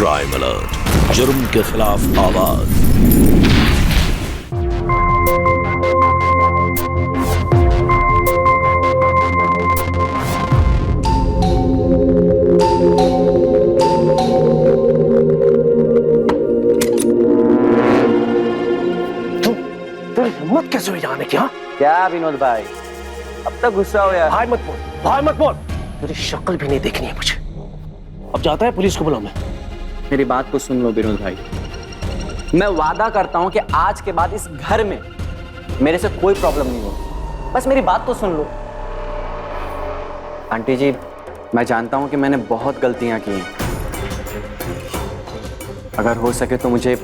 Crime alert, जुर्म के खिलाफ आवाज। तेरी हिम्मत कैसे हुई जाने की? हाँ क्या विनोद भाई, अब तक गुस्सा हो यार। भाई मत बोल, भाई मत बोल। तेरी शक्ल भी नहीं देखनी है मुझे। अब जाता है, पुलिस को बुलाऊं मैं। मेरी बात को सुन लो विनोद भाई, मैं वादा करता हूं कि आज के बाद इस घर में मेरे से कोई प्रॉब्लम नहीं होगी। बस मेरी बात तो सुन लो। आंटी जी, मैं जानता हूं कि मैंने बहुत गलतियां की हैं। अगर हो सके तो मुझे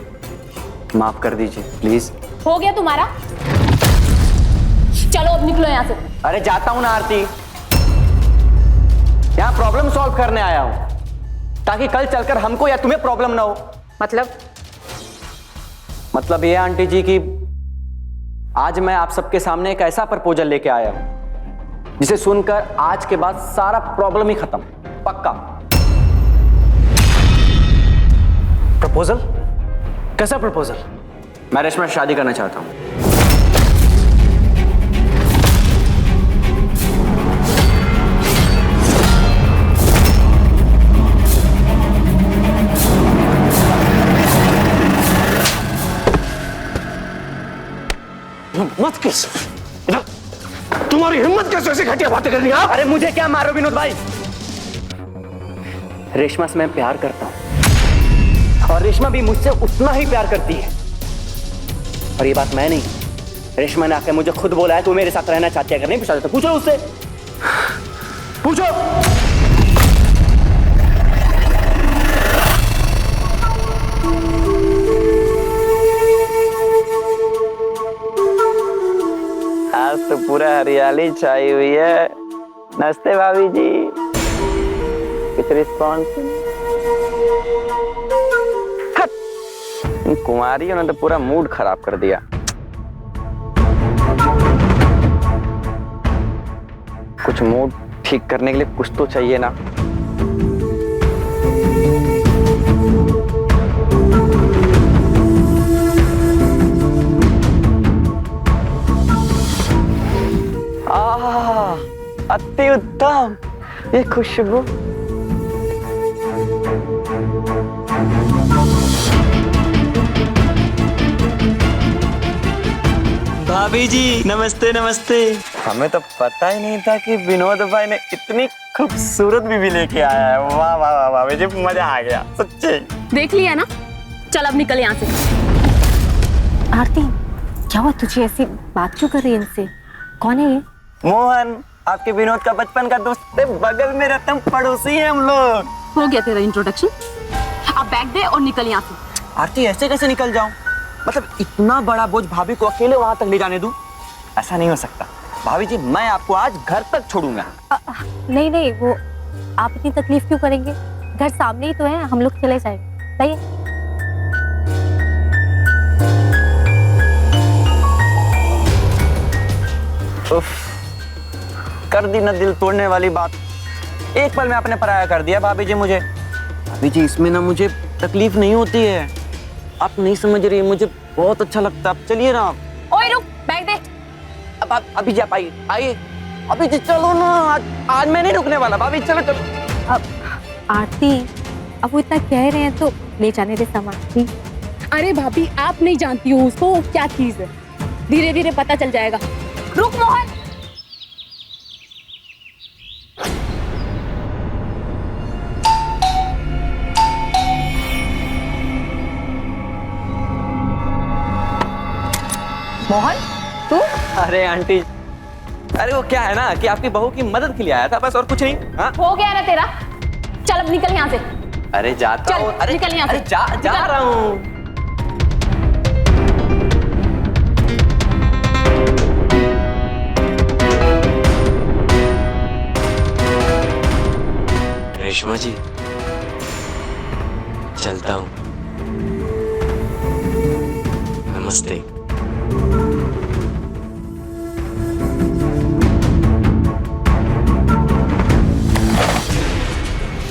माफ कर दीजिए प्लीज। हो गया तुम्हारा? चलो अब निकलो यहाँ से। अरे जाता हूं ना आरती, यहां प्रॉब्लम सॉल्व करने आया हूं ताकि कल चलकर हमको या तुम्हें प्रॉब्लम ना हो। मतलब ये आंटी जी कि आज मैं आप सबके सामने एक ऐसा प्रपोजल लेके आया हूं जिसे सुनकर आज के बाद सारा प्रॉब्लम ही खत्म, पक्का। प्रपोजल? कैसा प्रपोजल? मैं रेशमा से शादी करना चाहता हूं। मत किस, तुम्हारी हिम्मत कैसे ऐसी घटिया बातें करनी? आप अरे मुझे क्या मारो विनोद भाई, रेशमा से मैं प्यार करता हूं और रेशमा भी मुझसे उतना ही प्यार करती है। और ये बात मैं नहीं, रेशमा ने आकर मुझे खुद बोला है तू मेरे साथ रहना चाहती है। अगर नहीं पूछा तो पूछो उससे, पूछो। आज तो पूरा हरियाली छाई हुई है। नमस्ते भाभी जी, कुछ रिस्पॉन्स? कुमारी ने तो पूरा मूड खराब कर दिया। कुछ मूड ठीक करने के लिए कुछ तो चाहिए ना। अति उत्तम, ये खुशबू। भाभी जी नमस्ते नमस्ते। हमें तो पता ही नहीं था कि विनोद भाई ने इतनी खूबसूरत बीवी लेके आया है। वाह वाह वाह भाभी जी, मजा आ गया सच्चे। देख लिया ना, चल अब निकल यहाँ से। आरती, क्या हुआ तुझे? ऐसी बात क्यों कर रही है इनसे? कौन है ये? मोहन, आपके विनोद का बचपन का दोस्त है, बगल में रहते हैं, पड़ोसी हैं हम लोग। हो गया तेरा इंट्रोडक्शन, अब बैग दे और निकल यहाँ से। आरती, ऐसे कैसे निकल जाऊं? मतलब इतना बड़ा बोझ भाभी को अकेले वहां तक ले जाने दूं? ऐसा नहीं हो सकता भाभी जी, मैं आपको आज घर तक छोड़ूंगा। नहीं नहीं, वो आप इतनी तकलीफ क्यों करेंगे? घर सामने ही तो है, हम लोग चले जाएंगे। बताइए। कर दी ना दिल तोड़ने वाली बात। एक पल में आपने पराया कर दिया भाभी जी मुझे। भाभी जी, इसमें ना मुझे तकलीफ नहीं होती है, आप नहीं समझ रही, मुझे बहुत अच्छा लगता है। आप चलिए ना। ओए रुक, बैग दे। अब अभी जी आप आइए आइए, अभी जी चलो ना। आज मैं नहीं रुकने वाला भाभी, चलो चलो। अब आरती, अब वो इतना कह रहे हैं तो ले जाने दे सामान, प्लीज। अरे भाभी, आप नहीं जानती हो उसको क्या चीज है, धीरे धीरे पता चल जाएगा। रुक मोहन। मोहन तू? अरे आंटी, अरे वो क्या है ना कि आपकी बहू की मदद के लिए आया था, बस और कुछ नहीं। हाँ हो गया ना तेरा, चल अब निकल यहाँ से। अरे जाता हूँ। अरे निकल यहाँ से। जा रहा हूँ। रेशमा जी, चलता हूँ। नमस्ते।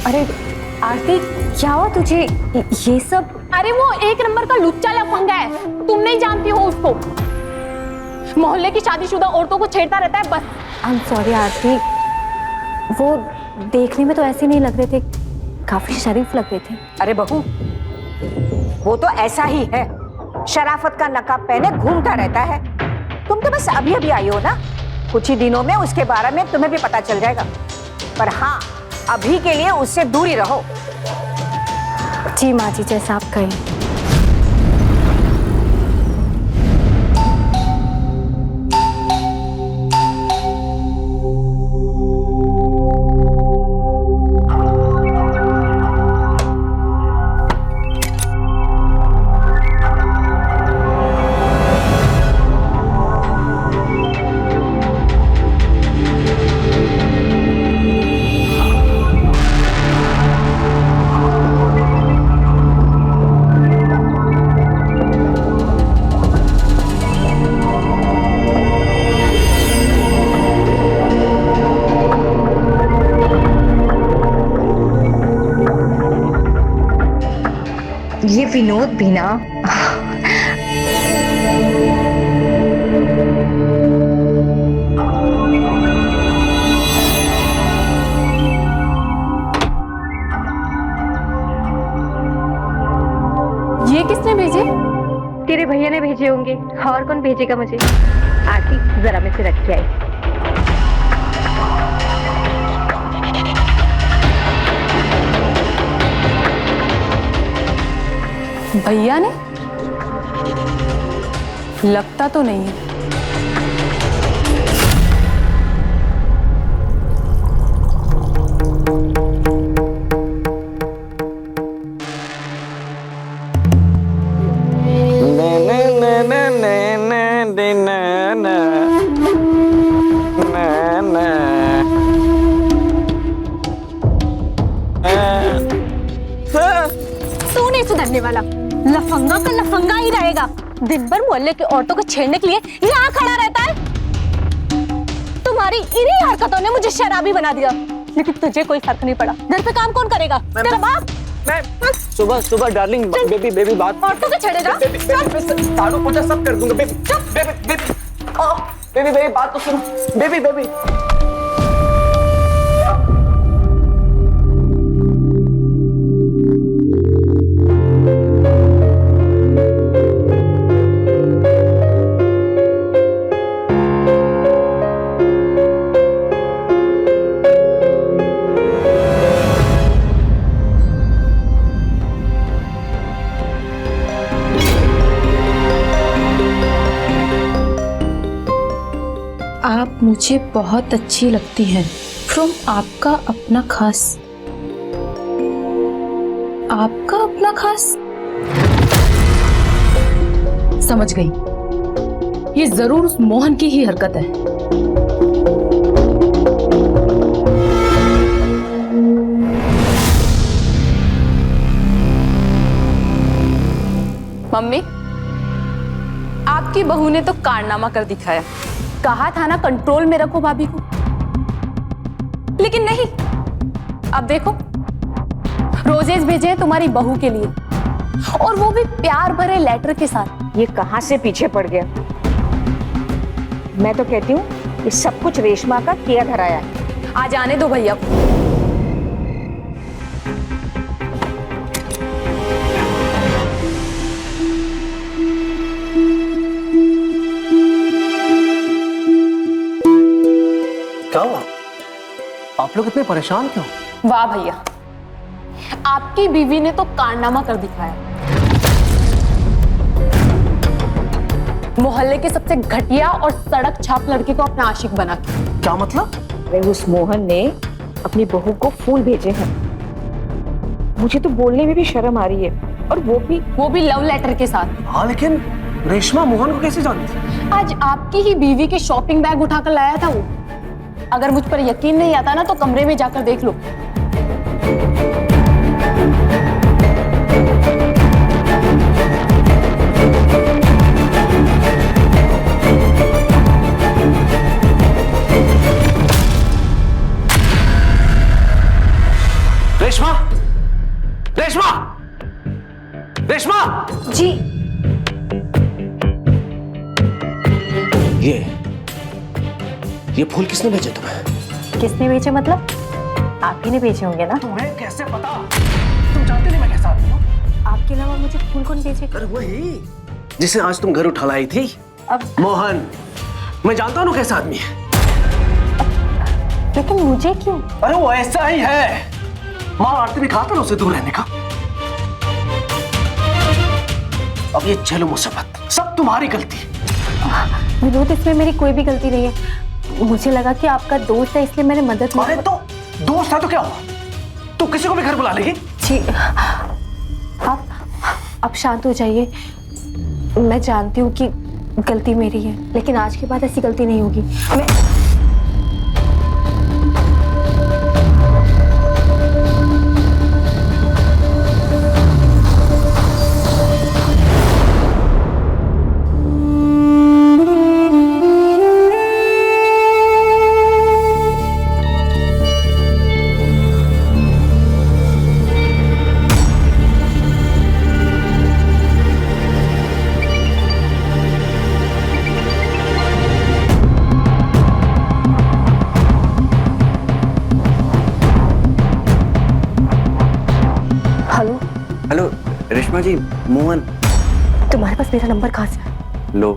अरे आरती, क्या हुआ तुझे? ये सब? अरे वो एक नंबर का लुच्चा लफंगा है, तुम नहीं जानती हो उसको। मोहल्ले की शादीशुदा औरतों को छेड़ता रहता है बस। आई एम सॉरी आरती, वो देखने में तो ऐसे नहीं लग रहे थे, काफी शरीफ लग रहे थे। अरे बहू, वो तो ऐसा ही है, शराफत का नकाब पहने घूमता रहता है। तुम तो बस अभी अभी आई हो ना, कुछ ही दिनों में उसके बारे में तुम्हें भी पता चल जाएगा। पर हाँ, अभी के लिए उससे दूर ही रहो। जी माँ जी, जैसा आप कहें। ये विनोद भी ना, ये किसने भेजे? तेरे भैया ने भेजे होंगे, और कौन भेजेगा मुझे? आरती जरा मैं से रख के आई। भैया ने? लगता तो नहीं है। तू नहीं सुधरने वाला, लफंगा का लफंगा ही रहेगा। दिन भर मोहल्ले की औरतों को छेड़ने के लिए यहाँ खड़ा रहता है। तुम्हारी इन्हीं हरकतों ने मुझे शराबी बना दिया, लेकिन तुझे कोई फर्क नहीं पड़ा। घर पे काम कौन करेगा? तेरा बाप। मैं सुबह सुबह डार्लिंग, बेबी बात। औरतों को छेड़ेगा? झाड़ू पोछा सब कर दूंगा। बेबी बात तो सुनो। बेबी आप मुझे बहुत अच्छी लगती हैं। फ्रॉम आपका अपना खास। आपका अपना खास? समझ गई, ये जरूर उस मोहन की ही हरकत है। मम्मी, आपकी बहू ने तो कारनामा कर दिखाया। कहा था ना कंट्रोल में रखो भाभी को, लेकिन नहीं। अब देखो, रोजेस भेजे हैं तुम्हारी बहू के लिए, और वो भी प्यार भरे लेटर के साथ। ये कहां से पीछे पड़ गया? मैं तो कहती हूँ ये सब कुछ रेशमा का किया धराया है। आ जाने दो भैया को। क्या हुआ? आप लोग इतने परेशान क्यों? वाह भैया, आपकी बीवी ने तो कारनामा कर दिखाया। मोहल्ले के सबसे घटिया और सड़क छाप लड़के को अपना आशिक बना के। क्या मतलब? अरे उस मोहन ने अपनी बहू को फूल भेजे हैं। मुझे तो बोलने में भी शर्म आ रही है, और वो भी लव लेटर के साथ। हाँ, लेकिन रेशमा मोहन को कैसे जानती थी? आज आपकी ही बीवी के शॉपिंग बैग उठाकर लाया था वो। अगर मुझ पर यकीन नहीं आता ना, तो कमरे में जाकर देख लो। रेशमा, रेशमा! रेशमा! जी। ये फूल किसने भेजे तुम्हें? किसने भेजे मतलब? आप ही ने भेजे होंगे ना? तुम्हें कैसे पता? तुम जानते नहीं मैं कैसा आदमी हूँ? आपके अलावा मुझे फूल कौन भेजे? अरे वही जिसे आज तुम घर उठा लाई थी। अब मोहन, मैं जानता हूँ कैसा आदमी है। लेकिन मुझे क्यों? अरे वो ऐसा ही है। माँ आरती भी खाता ना उसे दूर रहने का। अब ये झेलो मुसीबत, सब तुम्हारी गलती। विनोद, इसमें मेरी कोई भी गलती नहीं है। मुझे लगा कि आपका दोस्त है इसलिए मैंने मदद की। अरे तो दोस्त है तो क्या हुआ? तू किसी को भी घर बुला लेगी? जी, आप शांत हो जाइए। मैं जानती हूँ कि गलती मेरी है, लेकिन आज के बाद ऐसी गलती नहीं होगी। मैं हेलो रेशमा जी, मोहन। तुम्हारे पास मेरा नंबर कहाँ से है? लो,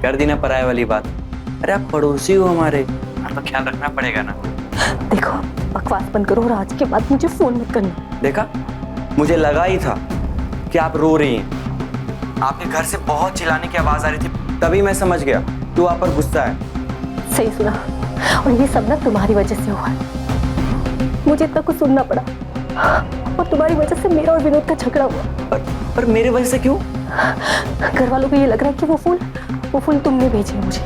कर दी ना पराये वाली बात। अरे आप पड़ोसी हो हमारे, तो ख्याल रखना पड़ेगा ना। देखो, बकवास बंद करो और आज के बाद मुझे फोन मत करना। देखा, मुझे लगा ही था कि आप रो रही हैं। आपके घर से बहुत चिल्लाने की आवाज आ रही थी, तभी मैं समझ गया तू आप पर गुस्सा है। सही सुना, और ये सब ना तुम्हारी वजह से हुआ है। मुझे इतना कुछ सुनना पड़ा और तुम्हारी वजह से मेरा और विनोद का झगड़ा हुआ। पर मेरे वजह से क्यों? घर वालों को ये लग रहा है कि वो फूल तुमने भेजे मुझे।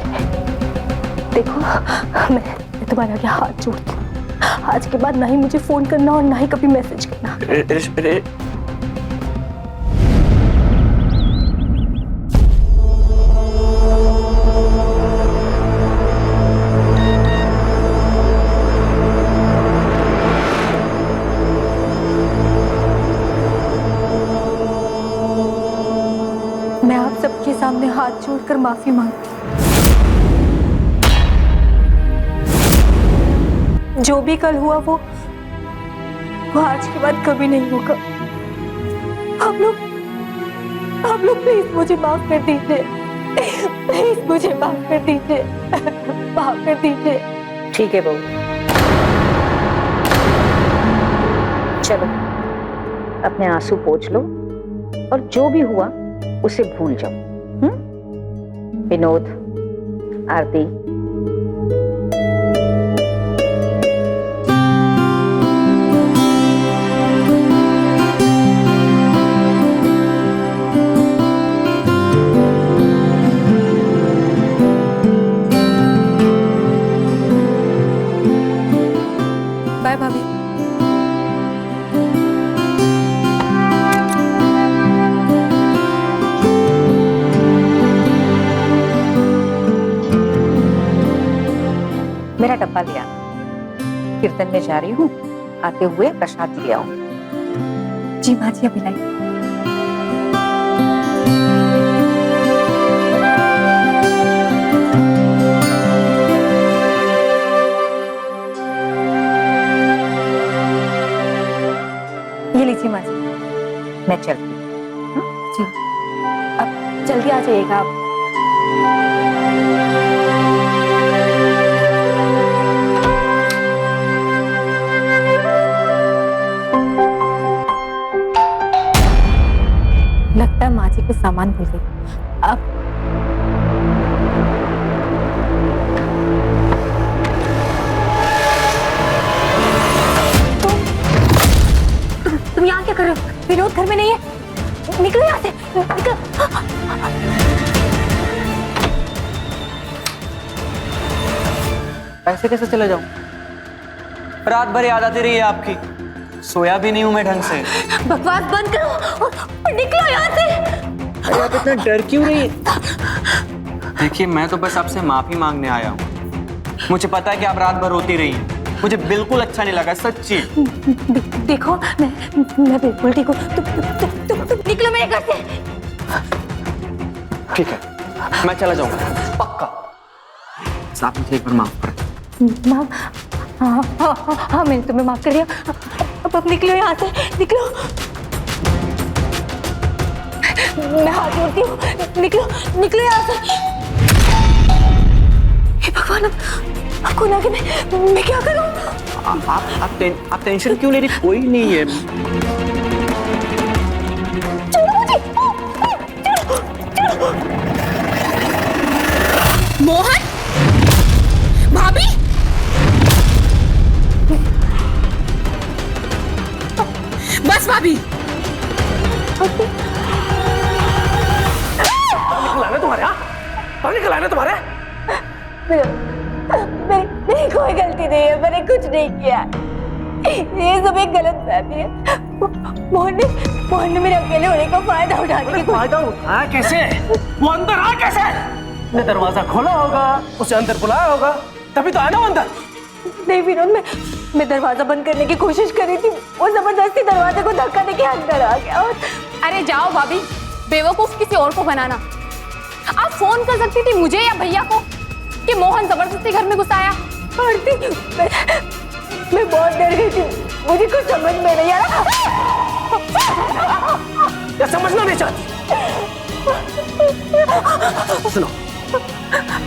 देखो, मैं तुम्हारे आगे हाथ जोड़ती हूँ, आज के बाद ना ही मुझे फोन करना और ना ही कभी मैसेज करना। मैं आप सबके सामने हाथ जोड़कर माफी मांगती हूँ। जो भी कल हुआ वो आज के बाद कभी नहीं होगा। आप लोग प्लीज मुझे माफ कर दीजिए। प्लीज मुझे माफ कर दीजिए। माफ कर दीजिए। ठीक है बहू, चलो अपने आंसू पोंछ लो और जो भी हुआ उसे भूल जाओ। विनोद, आरती, बाय भाभी। मेरा डब्बा ले आना। कीर्तन में जा रही हूँ, आते हुए प्रसाद ले आओ। जी माँ जी, अभी लाई। ये लीजिए माँ जी। मैं चलती हूँ। जी, अब जल्दी आ जाइएगा आप। लगता है माँ जी को सामान भूल गई। अब तुम यहाँ क्या कर रहे हो? विनोद घर में नहीं है। निकलो यहाँ से, निकलो। ऐसे कैसे चले जाऊं? रात भर याद आती रही है आपकी, सोया भी नहीं हूं मैं ढंग से। बकवास बंद करो और निकलो यहाँ से। अरे आप इतना डर क्यों रही है? देखिए, मैं तो बस आपसे माफी मांगने आया हूँ। मुझे पता है कि आप रात भर रोती रही हैं। मुझे बिल्कुल अच्छा नहीं लगा, सच्ची। देखो, मैं बिल्कुल ठीक हूँ। तुम निकलो मेरे मेरे घर से। ठीक है, मैं चला जाऊंगा, पक्का। आप मुझे एक बार माफ कर दो। माफ? हाँ, मैंने तुम्हें माफ कर दिया। अब निकलो यहाँ से, निकलो। मैं हाथ जोड़ती हूँ, निकलो, निकलो यहाँ से। हे भगवान, अब कौन आगे, मैं क्या करूँ? आप टेंशन क्यों ले रही? कोई नहीं है। छोड़ो मुझे, छोड़ो। मोहन, भाभी, बस भाभी। निकल आना तुम्हारे, हाँ? निकल आना तुम्हारे। मेरी कोई गलती नहीं है, मैंने कुछ नहीं किया। ये सब एक गलत फहमी है। मोहन ने मेरे अकेले होने का फायदा उठाने की फायदा उठाया कैसे? वो अंदर आ कैसे? ने दरवाजा खोला होगा, उसे अंदर बुलाया होगा, तभी तो आया ना वो अंदर। नहीं विनोद, मैं दरवाजा बंद करने की कोशिश कर रही थी, वो जबरदस्ती दरवाजे को धक्का देके अंदर आ गया। अरे जाओ भाभी, बेवकूफ किसी और को बनाना। आप फोन कर सकती थी मुझे या भैया को कि मोहन जबरदस्ती घर में घुस आया। आरती, मैं बहुत डर गई थी, मुझे कुछ समझ में नहीं आ रहा। या समझना नहीं चाहती? सुनो,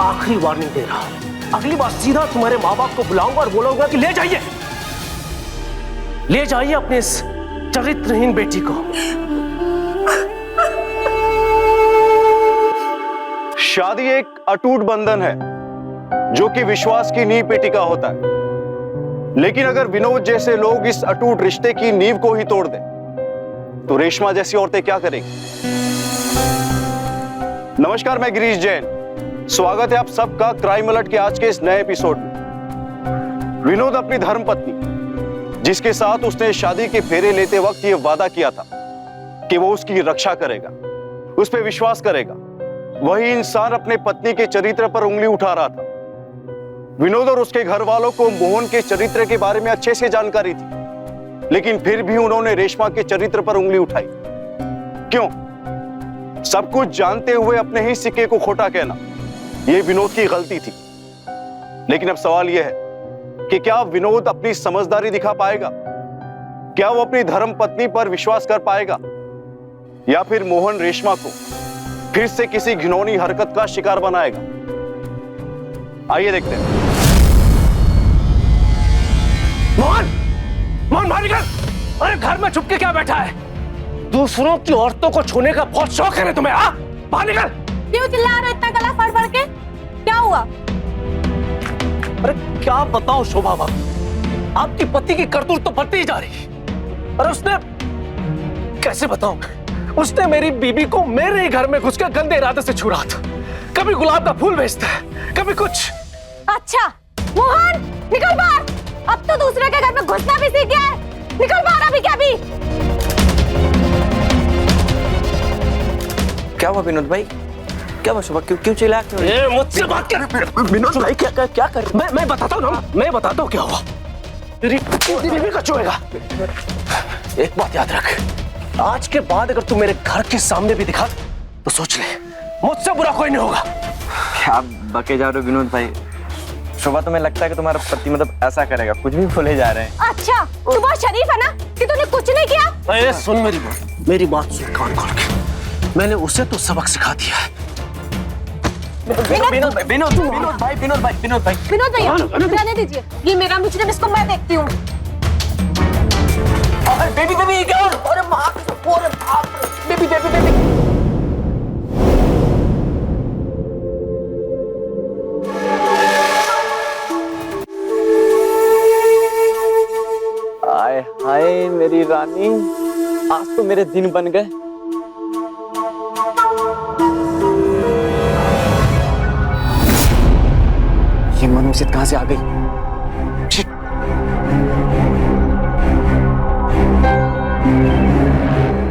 आखिरी वार्निंग दे रहा हूं, अगली बार सीधा तुम्हारे माँ बाप को बुलाऊंगा और बोलूंगा कि ले जाइए अपने इस चरित्रहीन बेटी को। शादी एक अटूट बंधन है जो कि विश्वास की नींव पे टिका होता है, लेकिन अगर विनोद जैसे लोग इस अटूट रिश्ते की नींव को ही तोड़ दें तो रेशमा जैसी औरतें क्या करेंगी? नमस्कार, मैं गिरीश जैन। स्वागत है आप सबका क्राइम अलर्ट के आज के इस नए एपिसोड में। विनोद अपनी धर्मपत्नी, जिसके साथ उसने शादी के फेरे लेते वक्त यह वादा किया था कि वो उसकी रक्षा करेगा, उस पर विश्वास करेगा, वही इंसान अपने पत्नी के चरित्र पर उंगली उठा रहा था। विनोद और उसके घर वालों को मोहन के चरित्र के बारे में अच्छे से जानकारी थी, लेकिन फिर भी उन्होंने रेशमा के चरित्र पर उंगली उठाई। क्यों? सब कुछ जानते हुए अपने ही सिक्के को खोटा कहना, यह विनोद की गलती थी। लेकिन अब सवाल यह है कि क्या विनोद अपनी समझदारी दिखा पाएगा? क्या वो अपनी धर्म पत्नी पर विश्वास कर पाएगा, या फिर मोहन रेशमा को फिर से किसी घिनौनी हरकत का शिकार बनाएगा? आइए देखते हैं। मोहन बाहर निकल! अरे घर में छुप के क्या बैठा है? दूसरों की औरतों को छूने का बहुत शौक है ना तुम्हें, हाँ? बाहर निकल! क्यों चिल्ला रहे हो इतना गला फाड़ फाड़ के? क्या हुआ? अरे क्या बताऊं शोभा बाबू, आपकी पति की करतूत तो बढ़ती ही जा रही। अरे उसने, कैसे बताऊं, उसने मेरी बीबी को मेरे ही घर में घुसकर गंदे इरादे से छू रहा था। कभी गुलाब का फूल बेचता है, कभी कुछ। अच्छा मोहन, निकल बाहर। अब तो दूसरे के घर में घुसना भी सीख गया है। निकल बाहर अभी क्या भी। क्या हुआ विनोद भाई? क्या हुआ सुबह? क्यों चिल्ला क्यों? मुझसे बात कर। विनोद भाई क्या कर? मैं बताता हूँ ना, मैं बताता हूँ क्या हुआ। तेरी बीवी का छुएगा। एक बात याद रख, आज के बाद अगर तू मेरे घर के सामने भी दिखा तो सोच ले, मुझसे बुरा कोई नहीं होगा। क्या बके जा रहे हो विनोद भाई? शोभा, तुम्हें लगता है कि तुम्हारा पति मतलब ऐसा करेगा? कुछ भी बोले जा रहे हैं। अच्छा, तू बहुत शरीफ है ना कि तूने कुछ नहीं किया? अरे सुन मेरी बात सुन कान खोल के। मैंने उसे तो सबक सिखा दिया है। विनोद भाई रहने दीजिए, ये मेरा मुजरिम, इसको मैं देखती हूँ। बेबी क्या? अरे बाप रे, बेबी आए हाय मेरी रानी, आज तो मेरे दिन बन गए। ये मनुष्य कहां से आ गई?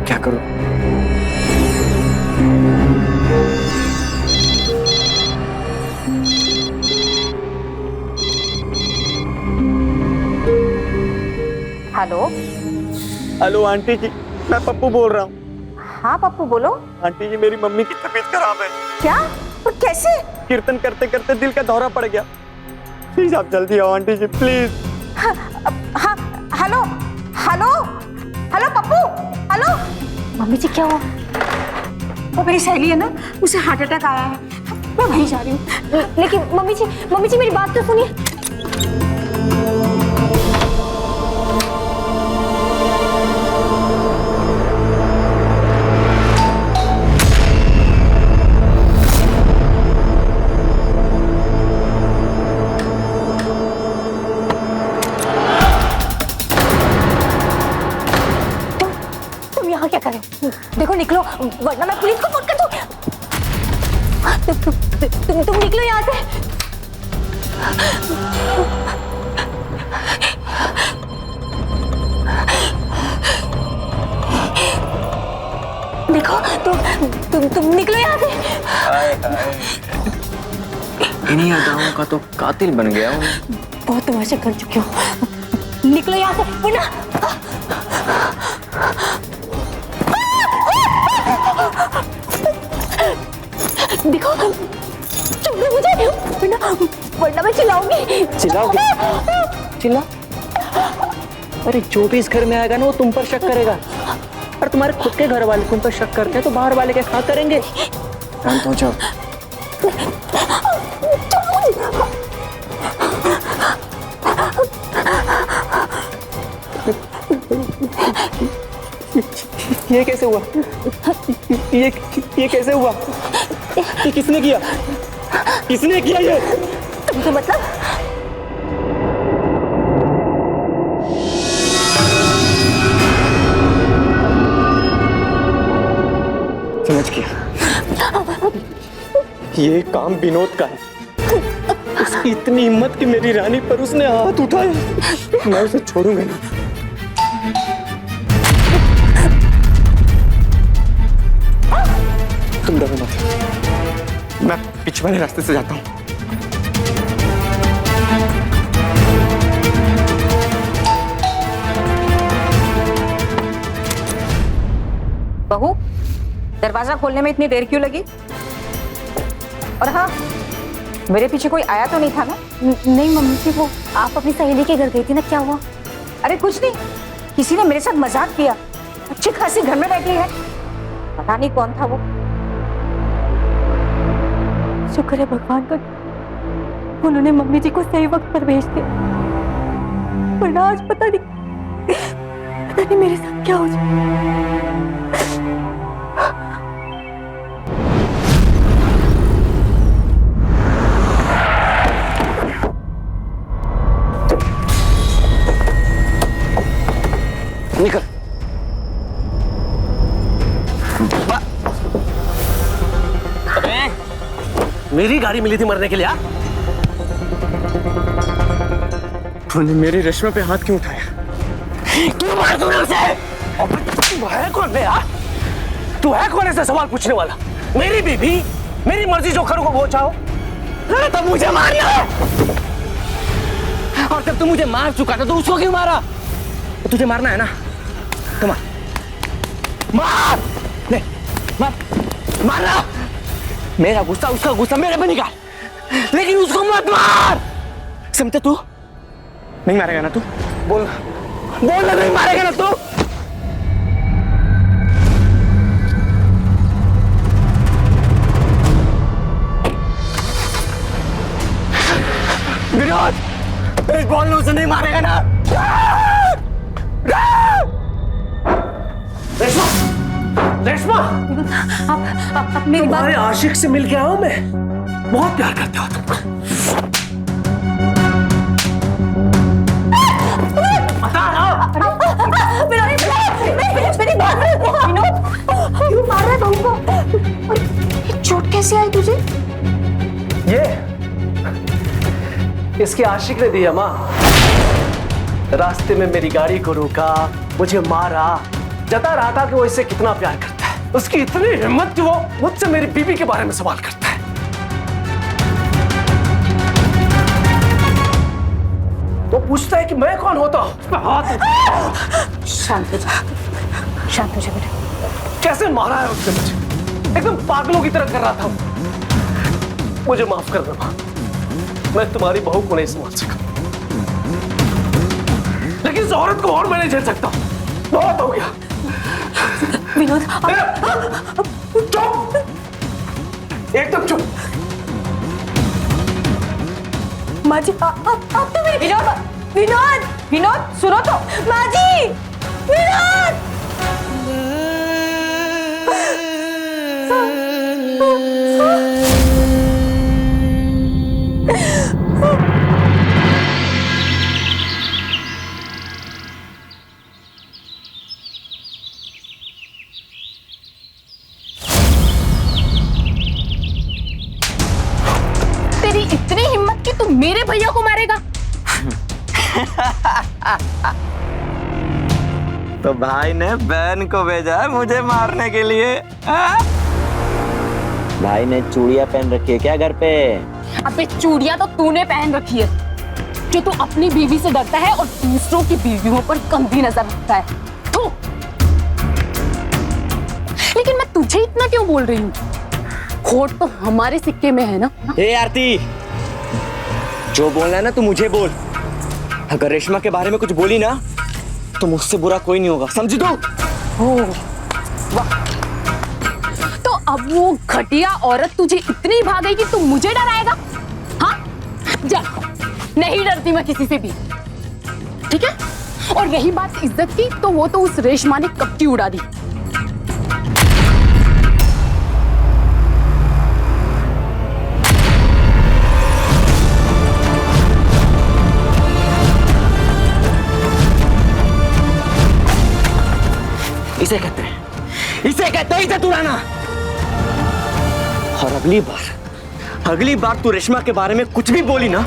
क्या करूं? हेलो हेलो आंटी जी, मैं पप्पू बोल रहा हूँ। हाँ पप्पू बोलो। आंटी जी मेरी मम्मी की तबीयत खराब है। क्या? और कैसे? कीर्तन करते करते दिल का दौरा पड़ गया। प्लीज आप जल्दी आओ आंटी जी प्लीज। हाँ, hello hello hello Pappu, hello. Mummy ji क्या हुआ? वो मेरी सहेली है ना, उसे हार्ट अटैक आया है, मैं वहीं जा रही हूँ। लेकिन मम्मी जी मेरी बात तो सुनिए। क्या करें? देखो निकलो वरना मैं पुलिस को फोन कर दूं। तुम निकलो यहाँ से। देखो तुम निकलो यहाँ से। इन्हीं अदाओं का तो कातिल बन गया हूँ। बहुत तमाशा कर चुकी हूँ, निकलो यहाँ से वरना। देखो छोड़ो मुझे वरना मैं चिल्लाऊंगी। चिल्लाओगे? चिल्ला? अरे जो भी इस घर में आएगा ना वो तुम पर शक करेगा, और तुम्हारे खुद के घर वाले तुम पर शक करते हैं तो बाहर वाले क्या करेंगे? शांत हो जाओ। ये कैसे हुआ? ये कैसे हुआ? ये किसने किया? किसने किया ये? तुमको मतलब? समझ गया, ये काम विनोद का है। उसकी इतनी हिम्मत कि मेरी रानी पर उसने हाथ उठाया, मैं उसे छोड़ूंगा नहीं। तुम डरो मत, मैं पीछे वाले रास्ते से जाता हूँ। बहू, दरवाजा खोलने में इतनी देर क्यों लगी? और हाँ, मेरे पीछे कोई आया तो नहीं था ना? नहीं मम्मी जी, वो आप अपनी सहेली के घर गई थी ना, क्या हुआ? अरे कुछ नहीं, किसी ने मेरे साथ मजाक किया। अच्छी खासी घर में बैठी है, पता नहीं कौन था वो। शुक्र है भगवान का, उन्होंने मम्मी जी को सही वक्त पर भेज दिया, वरना आज पता नहीं मेरे साथ क्या हो जाए। निकल। मेरी गाड़ी मिली थी मरने के लिए। तूने मेरी रेशमा पे हाथ क्यों उठाया? क्यों मारा तूने उसे? तू है कौन बे? तू है कौन ऐसे सवाल पूछने वाला? मेरी बीबी, मेरी मर्जी जो करूँ वो चाहो। तब मुझे मारना है। और जब तू मुझे मार चुका था तो उसको क्यों मारा? तो तुझे मारना है ना, तो मार। मार, ले, मार, मारना। मेरा गुस्सा उसका गुस्सा मेरे पे निकाल, लेकिन उसको मत मार। समझे तू? नहीं मारेगा ना तू? बोल, बोल नहीं मारेगा ना तू? विनोद, प्लीज बोल, उसे नहीं मारेगा ना? रेशमा, रेशमा, आप मेरी बात। तुम्हारे आशिक से मिल के आया हूं मैं, बहुत प्यार करते हो तुम। मेरी बात विनोद, क्यों मार रहा है बहू को? और चोट कैसे आई तुझे? ये इसके आशिक ने दिया माँ। रास्ते में मेरी गाड़ी को रोका, मुझे मारा, जता रहा था कि वो इससे कितना प्यार करता है। उसकी इतनी हिम्मत कि वो मुझसे मेरी बीबी के बारे में सवाल करता है। वो पूछता है कि मैं कौन होता हूं। शांत हो जा, शांत हो जा बेटा। कैसे मारा है उसने मुझे, एकदम पागलों की तरह कर रहा था। मुझे माफ कर दो मां, मैं तुम्हारी बहू को नहीं संभाल सका, लेकिन इस औरत को और मैं नहीं झेल सकता। बहुत हो गया। विनोद चुप, एकदम चुप। माँ जी आप तो मेरे विनोद विनोद विनोद सुनो तो माँ जी। विनोद तेरी इतनी हिम्मत कि तू मेरे भैया को मारेगा? तो भाई ने बहन को भेजा है मुझे मारने के लिए। भाई ने चूड़ियां पहन रखी है क्या घर पे? अबे चूड़ियां तो तूने पहन रखी है, जो तू अपनी बीवी से डरता है और दूसरों की बीवियों पर गंदी नजर रखता है। थू। लेकिन मैं तुझे इतना क्यों बोल रही हूँ? खोट तो हमारे सिक्के में है ना। ए आरती, जो बोलना है ना तू मुझे बोल। अगर रेशमा के बारे में कुछ बोली ना तो मुझसे बुरा कोई नहीं होगा, समझी तू? तो अब वो घटिया औरत तुझे इतनी भाग गई कि तू मुझे डराएगा? हाँ जा, नहीं डरती मैं किसी से भी, ठीक है? और रही बात इज्जत की, तो वो तो उस रेशमा ने कब की उड़ा दी। इसे कहते हैं इज्जत उड़ाना। और अगली बार तू रेशमा के बारे में कुछ भी बोली ना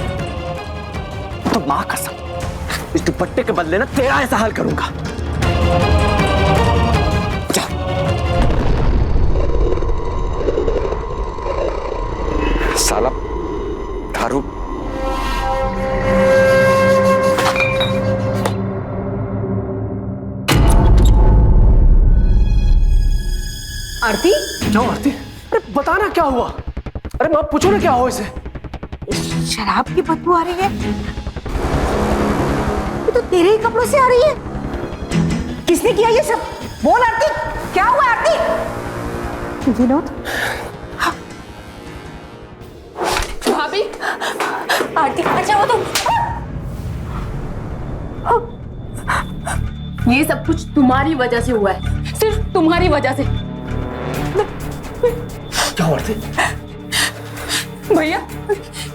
तो मां कसम इस दुपट्टे के बदले ना तेरा ऐसा हाल करूंगा। जा। साला दारू। आरती क्यों आरती? अरे बताना क्या हुआ? अरे मां पूछो ना क्या हुआ इसे? शराब की बदबू आ रही है। ये तो तेरे ही कपड़ों से आ रही है। किसने किया ये सब? बोल आरती, क्या हुआ आरती? विनोद। भाभी, आरती अच्छा वो तो ये सब कुछ तुम्हारी वजह से हुआ है, सिर्फ तुम्हारी वजह से। क्या हुआ आरती? भैया,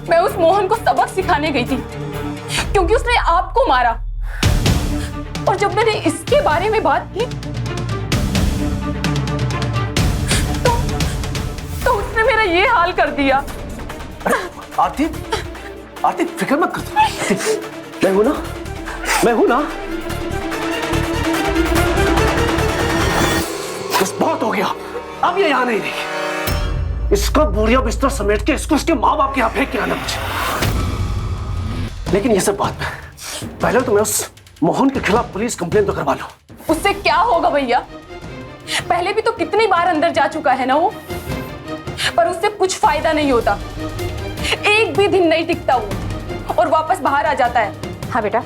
मैं उस मोहन को सबक सिखाने गई थी क्योंकि उसने आपको मारा, और जब मैंने इसके बारे में बात की तो उसने मेरा ये हाल कर दिया। आरती, आरती फिक्र मत कर। आरती, मैं हूं ना। बस बहुत हो गया, अब ये यहाँ नहीं रही। इसका बोरिया बिस्तर समेट के इसको इसके माँ बाप के यहाँ फेंक के आना मुझे। लेकिन ये सब बात में पहले तो मैं उस मोहन के खिलाफ पुलिस कंप्लेन तो करवा लूं। उससे क्या होगा भैया? पहले भी तो कितनी बार अंदर जा चुका है ना वो, पर उससे कुछ फायदा नहीं होता। एक भी दिन नहीं टिकता वो और वापस बाहर आ जाता है। हाँ बेटा,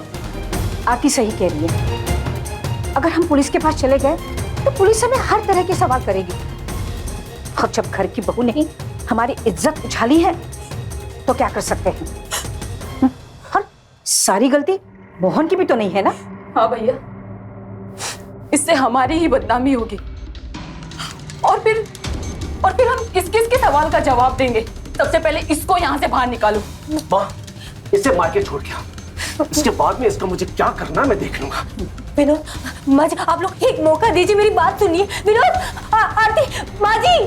आरती सही कह रही है। अगर हम पुलिस के पास चले गए तो पुलिस हमें हर तरह के सवाल करेगी, और जब घर की बहू ने हमारी इज्जत उछाली है तो क्या कर सकते हैं? और सारी गलती मोहन की भी तो नहीं है ना? हाँ भैया, इससे हमारी ही बदनामी होगी, और फिर हम किस किस के सवाल का जवाब देंगे? सबसे पहले इसको यहाँ से बाहर निकालो। माँ, इसे मार के छोड़ गया, इसके बाद में इसका मुझे क्या करना है मैं देख लूंगा। विनोद, माँ जी आप लोग एक मौका दीजिए, मेरी बात सुनिए। विनोद, आरती, माँ जी,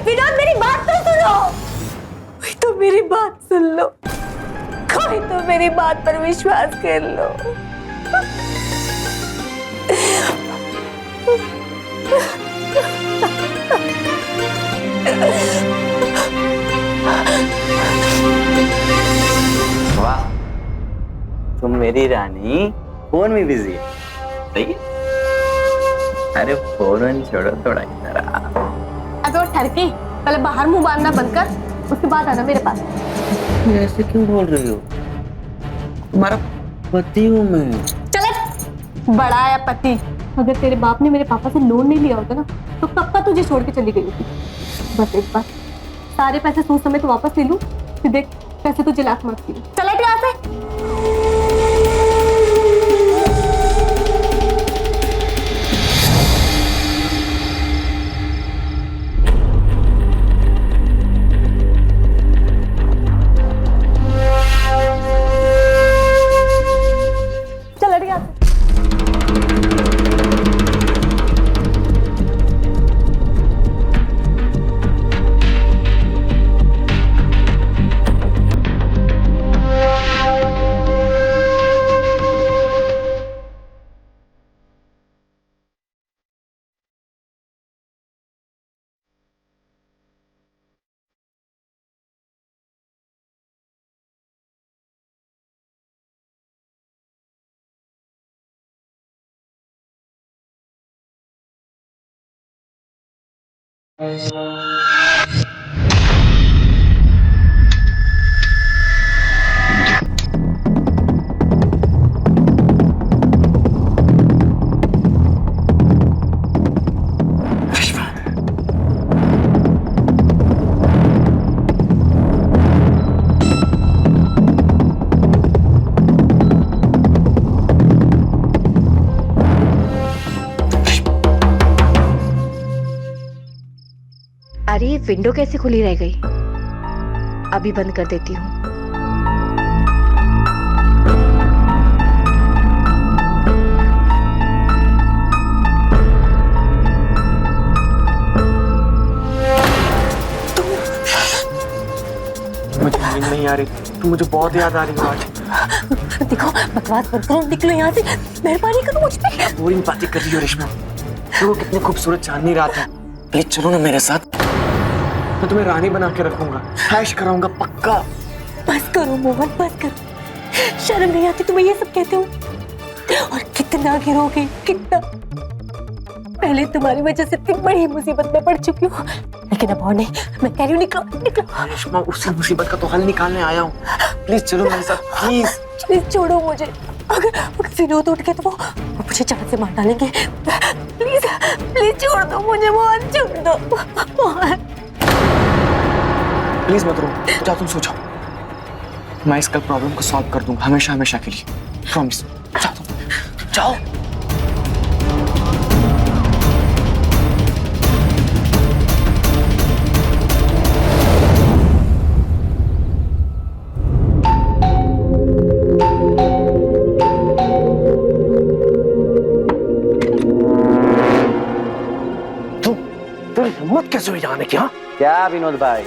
विनोद मेरी बात तो सुनो। कोई तो मेरी बात सुन लो, कोई तो मेरी बात पर विश्वास कर लो। वाह, तुम मेरी रानी फोन में बिजी है। सही है? अरे फोन छोड़ो थोड़ा इधर आ। ठरकी, पहले बाहर मुंह बांधना बंद कर, उसके बाद आना मेरे पास। ऐसे क्यों बोल रही हो? तुम्हारा पति हूँ मैं। चले, बड़ा आया पति। अगर तेरे बाप ने मेरे पापा से लोन नहीं लिया होता ना, तो कब का तुझे छोड़ के चली गई होती। बस एक बार सारे पैसे सोच समय तो वापस ले लूं, फिर देख पैसे तुझे लाख मारती हूँ। चल हट यहाँ से। चल हट यहाँ से। अरे ये विंडो कैसे खुली रह गई? अभी बंद कर देती हूँ। मुझे नींद नहीं आ रही, तुम मुझे बहुत याद आ रही हो आज। देखो बकवास बंद करो, निकलो यहाँ से। मेहरबानी करो मुझ पे। बोरिंग बातें कर रही हो रेशमा। देखो कितने खूबसूरत चांदनी रात है, प्लीज चलो ना मेरे साथ। मैं तुम्हें रानी बना के रखूंगा, ऐश कराऊंगा पक्का। बस करो मोहन, बस करो। शर्म नहीं आती तुम्हें ये सब कहते हो? और कितना गिरोगे, कितना। पहले तुम्हारी वजह से इतनी बड़ी मुसीबत में पड़ चुकी हूँ, लेकिन अब और नहीं। मैं कह रही हूँ निकलो, निकलो। रेशमा उसी मुसीबत का तो हल निकालने आया हूँ, प्लीज चलो मेरे साथ, प्लीज। प्लीज छोड़ो मुझे। अगर विनोद उठ गए तो वो मुझे चाट से मार डालेंगे। प्लीज प्लीज छोड़ दो मुझे मोहन, छोड़ दो मोहन। प्लीज मत रो, जाओ तुम सो जाओ। मैं इसका प्रॉब्लम को सॉल्व कर दूंगा हमेशा हमेशा के लिए, प्रॉमिस। जाओ तुम, जाओ। हिम्मत कैसे हुई जाने की? हाँ क्या विनोद भाई,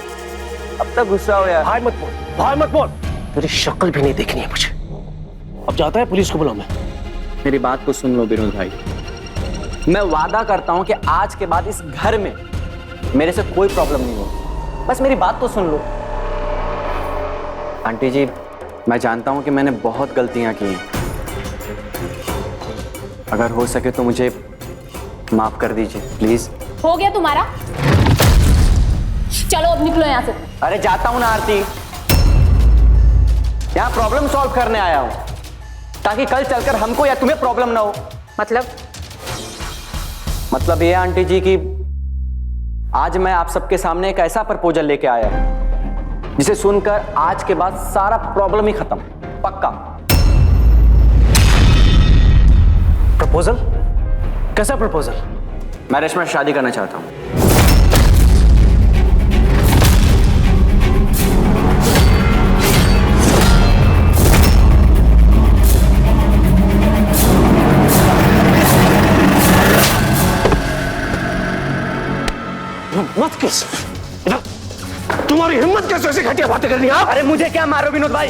अब तक गुस्सा हो यार। भाई मत बोल, भाई मत बोल। तेरी शक्ल भी नहीं देखनी है मुझे। अब जाता है पुलिस को बुलाओ। मैं मेरी बात को सुन लो विनोद भाई, मैं वादा करता हूं कि आज के बाद इस घर में मेरे से कोई प्रॉब्लम नहीं होगी। बस मेरी बात तो सुन लो। आंटी जी, मैं जानता हूं कि मैंने बहुत गलतियां की हैं, अगर हो सके तो मुझे माफ कर दीजिए प्लीज। हो गया तुम्हारा? चलो अब निकलो यहाँ से। अरे जाता हूं ना आरती, यहां प्रॉब्लम सॉल्व करने आया हूं, ताकि कल चलकर हमको या तुम्हें प्रॉब्लम ना हो। मतलब ये आंटी जी कि आज मैं आप सबके सामने एक ऐसा प्रपोजल लेके आया हूं जिसे सुनकर आज के बाद सारा प्रॉब्लम ही खत्म, पक्का। प्रपोजल? कैसा प्रपोजल? मैं रेशमा से शादी करना चाहता हूं। हिम्मत किस? तुम्हारी हिम्मत कैसे ऐसी घटिया बातें करनी? आप अरे मुझे क्या मारो विनोद भाई,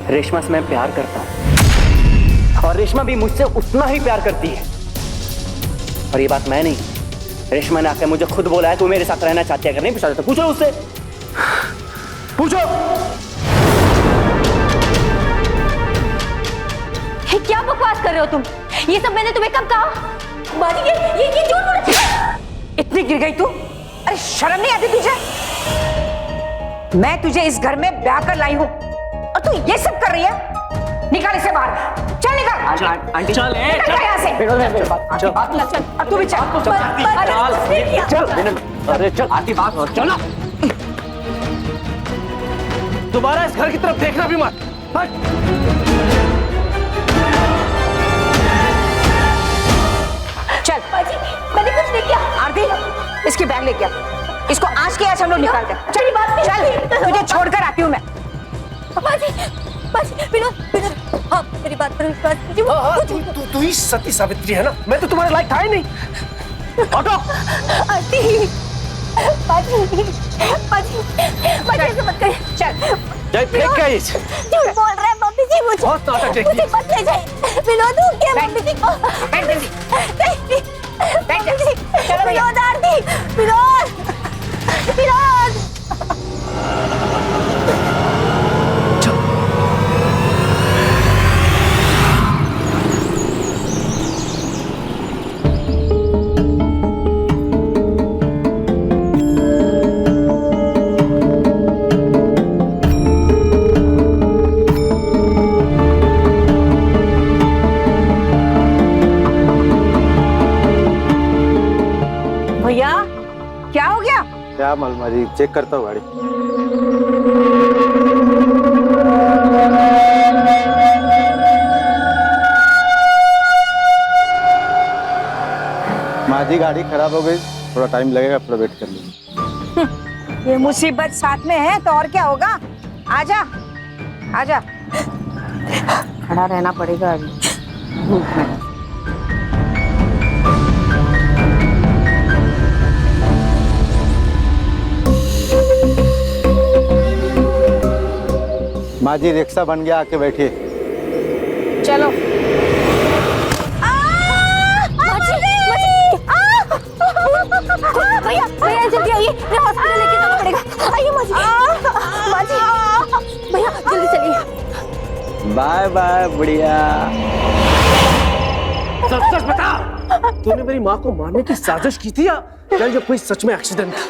रेशमा से मैं प्यार करता हूं और रेशमा भी मुझसे उतना ही प्यार करती है। और ये बात मैं नहीं, रेशमा ने आकर मुझे खुद बोला है तू मेरे साथ रहना चाहती है, अगर नहीं पूछा तो पूछो उससे, पूछो। क्या बकवास कर रहे हो तुम? ये सब मैंने तुम्हें कब कहा? बाजी ये झूठ बोल रही है। इतनी गिर गई तू? अरे शर्म नहीं आती तुझे? मैं तुझे इस घर में ब्याह कर लाई हूँ और तू ये सब कर रही है? निकाल इसे बाहर, चल निकाल। आंटी चल निकल यहाँ से। चल अब तू भी चल। अरे चल आंटी बात चलो, दोबारा इस घर की तरफ देखना भी मत। हट। चल मैंने कुछ नहीं किया। आरती इसकी बैग लेके आ, इसको आज के आज हम लोग निकालते हैं। चल चल, तुझे छोड़कर आती हूँ मैं। विनोद, आप मेरी बात पर विश्वास कीजिए। तू ही सती सावित्री है ना? मैं तो तुम्हारे लायक था ही नहीं। ऑटो। आंटी, ऐसे मत करिए। चल जय फेंक क्या ये? झूठ बोल रहे हैं मम्मी जी, मुझे बहुत नाटक देखती मुझे है। मत ले जाइए। विनोद हो क्या मम्मी जी को? बैठ जल्दी। चलो विनोद, आरती, विनोद, विनोद। भैया क्या हो गया? क्या अलमारी चेक करता हूँ गाड़ी। माँ जी गाड़ी खराब हो गई, थोड़ा टाइम लगेगा, थोड़ा वेट कर लीजिए। ये मुसीबत साथ में है तो और क्या होगा। आजा आजा, खड़ा रहना पड़ेगा अभी धूप में। माँ जी रिक्शा बन गया, आके बैठिए। चलो। भैया भैया जल्दी आइए, मैं हॉस्पिटल लेके जाना पड़ेगा। आइए माँ जी, भैया जल्दी चलिए। बाय बाय बुढ़िया। सच सच बता, तूने मेरी माँ को मारने की साजिश की थी या ये कोई सच में एक्सीडेंट था?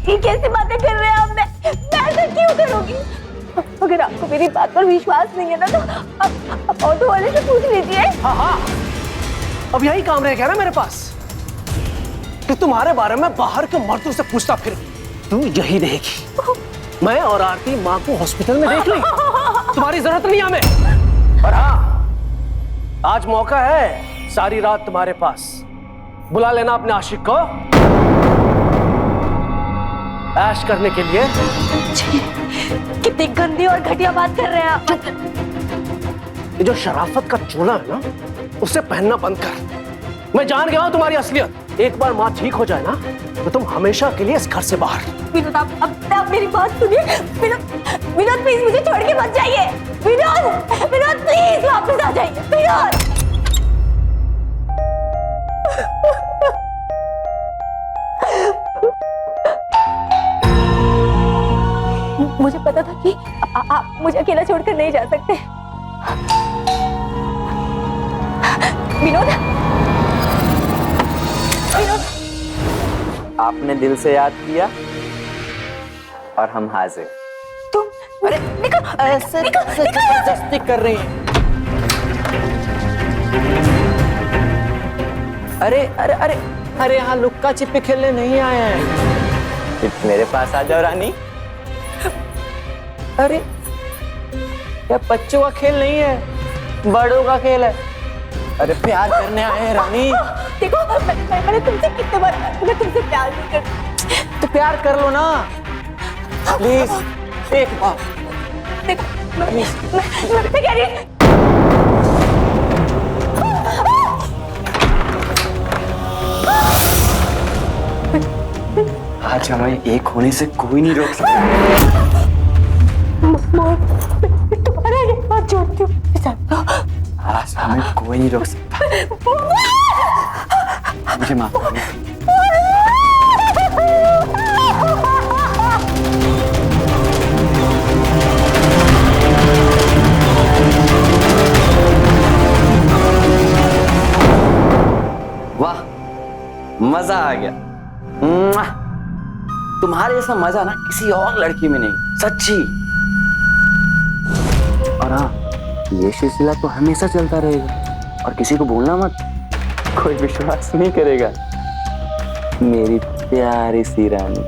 ये कैसी बातें कर रहे हैं आप? मैं ऐसा क्यों करूंगी? अगर आपको मेरी बात पर विश्वास नहीं है ना तो आप ऑटो वाले से पूछ लीजिए। हाँ, अब यही काम रह गया ना मेरे पास कि तुम्हारे बारे में बाहर के मर्दों से पूछता फिर। तू यही रहेगी। मैं और आरती माँ को हॉस्पिटल में देख लेंगे, तुम्हारी जरूरत नहीं हमें। और हाँ, आज मौका है सारी रात तुम्हारे पास, बुला लेना अपने आशिक को ऐश करने के लिए। कितनी गंदी और घटिया बात कर रहे हैं आप। ये जो शराफत का चोला है ना, उसे पहनना बंद कर। मैं जान गया हूं तुम्हारी असलियत। एक बार माँ ठीक हो जाए ना तो तुम हमेशा के लिए इस घर से बाहर। विनोद, आप मेरी बात सुनिए। विनोद प्लीज मुझे छोड़ के मत जाइए। विनोद प्लीज वापस आ जाइए। विनोद मुझे पता था कि आप मुझे अकेला छोड़कर नहीं जा सकते। विनोद, आपने दिल से याद किया और हम हाजिर। तुम अरे निकल, ऐसे जबरदस्ती कर रही हैं। अरे अरे अरे अरे, यहाँ लुक्का छिपी खेलने नहीं आए हैं। मेरे पास आ जाओ रानी। अरे यह बच्चों का खेल नहीं है, बड़ों का खेल है। अरे प्यार करने आए हैं रानी। देखो मैंने तुमसे कितने बार कहा, मैं तुमसे प्यार नहीं करती। तो प्यार कर लो ना प्लीज, एक बार। देखो मैं कह रही आज हमें एक होने से कोई नहीं रोक सकता। तुम्हारा ये बात जोड़ती हूँ। आज हमें कोई नहीं रोक सकता। मुझे माफ कर दो। वाह, मजा आ गया। मुआ। तुम्हारे जैसा मजा ना किसी और लड़की में नहीं, सच्ची। और हाँ, ये सिलसिला तो हमेशा चलता रहेगा और किसी को बोलना मत, कोई विश्वास नहीं करेगा। मेरी प्यारी सी रानी,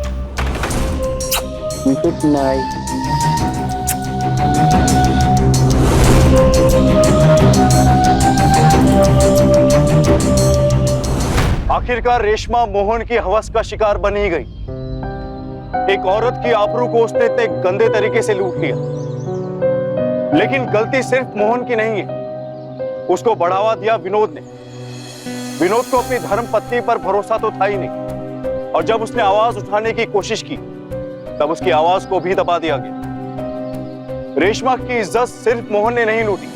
गुड नाइट। आखिरकार रेशमा मोहन की हवस का शिकार बन ही गई। एक औरत की आबरू को उसने इतने गंदे तरीके से लूट लिया। लेकिन गलती सिर्फ मोहन की नहीं है, उसको बढ़ावा दिया विनोद ने। विनोद को अपनी धर्म पत्नी पर भरोसा तो था ही नहीं, और जब उसने आवाज उठाने की कोशिश की तब उसकी आवाज को भी दबा दिया गया। रेशमा की इज्जत सिर्फ मोहन ने नहीं लूटी,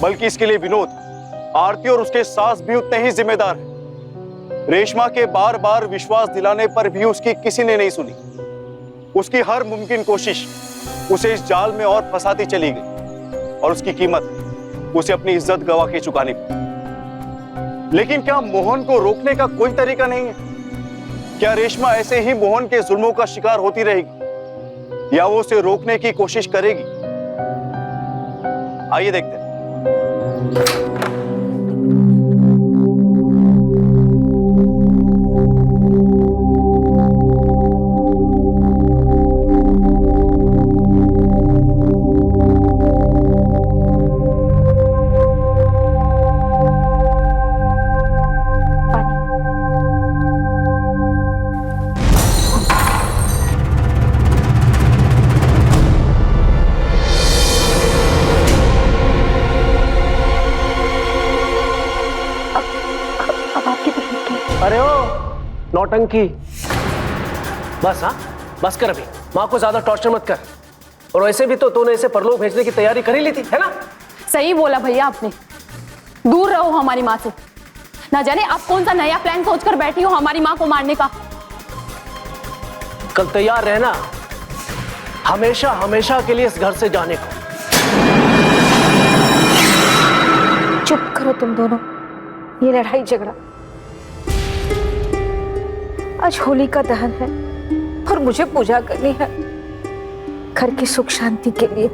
बल्कि इसके लिए विनोद, आरती और उसके सास भी उतने ही जिम्मेदार हैं। रेशमा के बार बार विश्वास दिलाने पर भी उसकी किसी ने नहीं सुनी। उसकी हर मुमकिन कोशिश उसे इस जाल में और फंसाती चली गई, और उसकी कीमत उसे अपनी इज्जत गवा के चुकानी पड़ी। लेकिन क्या मोहन को रोकने का कोई तरीका नहीं है? क्या रेशमा ऐसे ही मोहन के जुल्मों का शिकार होती रहेगी, या वो उसे रोकने की कोशिश करेगी? आइए देखते हैं। अरे ओ नौटंकी, बस। हाँ बस कर, अभी माँ को ज्यादा टॉर्चर मत कर। और वैसे भी तो तूने इसे परलोक भेजने की तैयारी कर ही ली थी, है ना? सही बोला भैया आपने, दूर रहो हमारी माँ से। ना जाने आप कौन सा नया प्लान सोचकर बैठी हो हमारी माँ को मारने का। कल तैयार रहना हमेशा हमेशा के लिए इस घर से जाने को। चुप करो तुम दोनों, ये लड़ाई झगड़ा। आज होली का दहन है और मुझे पूजा करनी है घर की सुख शांति के लिए।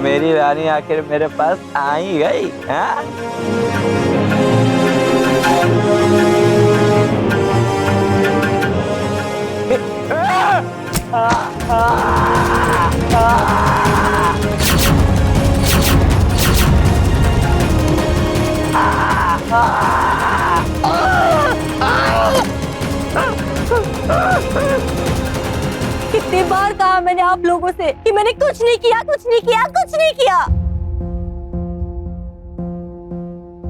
मेरी रानी आखिर मेरे पास आ ही गई। हाँ? कितनी बार कहा मैंने आप लोगों से कि मैंने कुछ नहीं किया, कुछ नहीं किया, कुछ नहीं किया।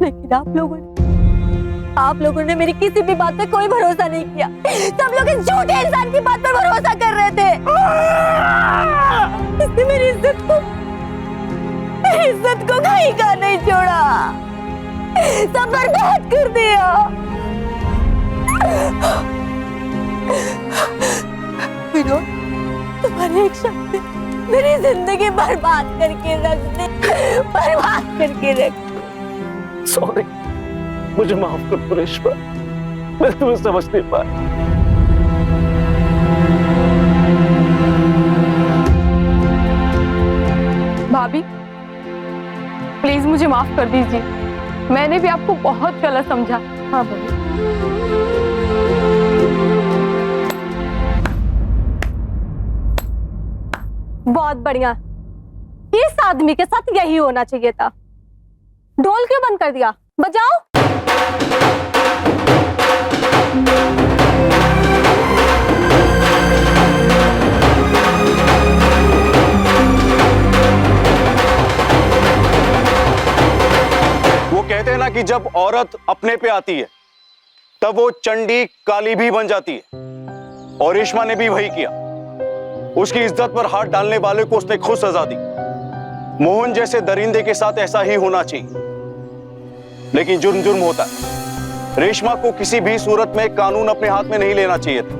लेकिन आप लोगों ने मेरी किसी भी बात पे कोई भरोसा नहीं किया। सब लोग इस झूठे इंसान की बात पर भरोसा कर रहे थे। इसने मेरी इज्जत को कहीं का नहीं छोड़ा, सब बर्बाद कर दिया। विनोद, तुम्हारी एक शब्द मेरी जिंदगी बर्बाद करके रख दे, बर्बाद करके रख। सॉरी, मुझे माफ कर दो रेशमा, मैं तुम्हें समझ नहीं पाया। भाभी प्लीज मुझे माफ कर दीजिए। मैंने भी आपको बहुत गलत समझा। हाँ बोलिए। बहुत बढ़िया, इस आदमी के साथ यही होना चाहिए था। ढोल क्यों बंद कर दिया? बजाओ। वो कहते हैं ना कि जब औरत अपने पे आती है तब वो चंडी काली भी बन जाती है, और रेशमा ने भी वही किया। उसकी इज्जत पर हाथ डालने वाले को उसने खुद सजा दी। मोहन जैसे दरिंदे के साथ ऐसा ही होना चाहिए, लेकिन जुर्म जुर्म होता है। रेशमा को किसी भी सूरत में कानून अपने हाथ में नहीं लेना चाहिए था।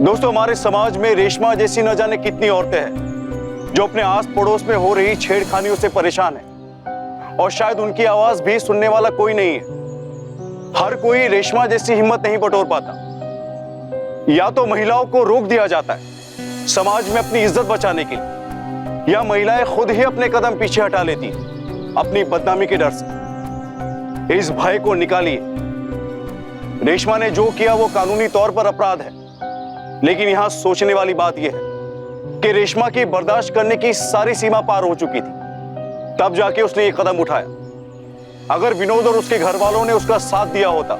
दोस्तों, हमारे समाज में रेशमा जैसी न जाने कितनी औरतें हैं जो अपने आस पड़ोस में हो रही छेड़खानियों से परेशान हैं, और शायद उनकी आवाज भी सुनने वाला कोई नहीं है। हर कोई रेशमा जैसी हिम्मत नहीं बटोर पाता। या तो महिलाओं को रोक दिया जाता है समाज में अपनी इज्जत बचाने के लिए, या महिलाएं खुद ही अपने कदम पीछे हटा लेती हैं अपनी बदनामी के डर से। इस भय को निकालिए। रेशमा ने जो किया वो कानूनी तौर पर अपराध है, लेकिन यहां सोचने वाली बात यह है कि रेशमा की बर्दाश्त करने की सारी सीमा पार हो चुकी थी, तब जाके उसने ये कदम उठाया। अगर विनोद और उसके घर वालों ने उसका साथ दिया होता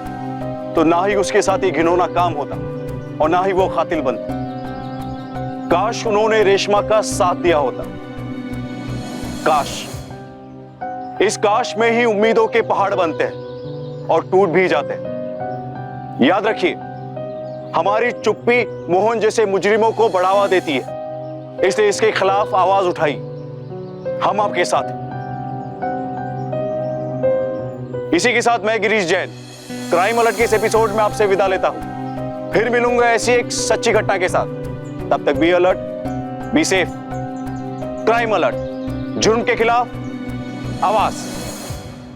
तो ना ही उसके साथ ये घिनौना काम होता और ना ही वो कातिल बनती। काश उन्होंने रेशमा का साथ दिया होता। काश। इस काश में ही उम्मीदों के पहाड़ बनते हैं और टूट भी जाते हैं। याद रखिए, हमारी चुप्पी मोहन जैसे मुजरिमों को बढ़ावा देती है, इसलिए इसके खिलाफ आवाज उठाई। हम आपके साथ हैं। इसी के साथ मैं गिरीश जैन क्राइम अलर्ट के इस एपिसोड में आपसे विदा लेता हूं। फिर मिलूंगा ऐसी एक सच्ची घटना के साथ। तब तक be alert, be safe. Crime alert, जुर्म के खिलाफ आवाज।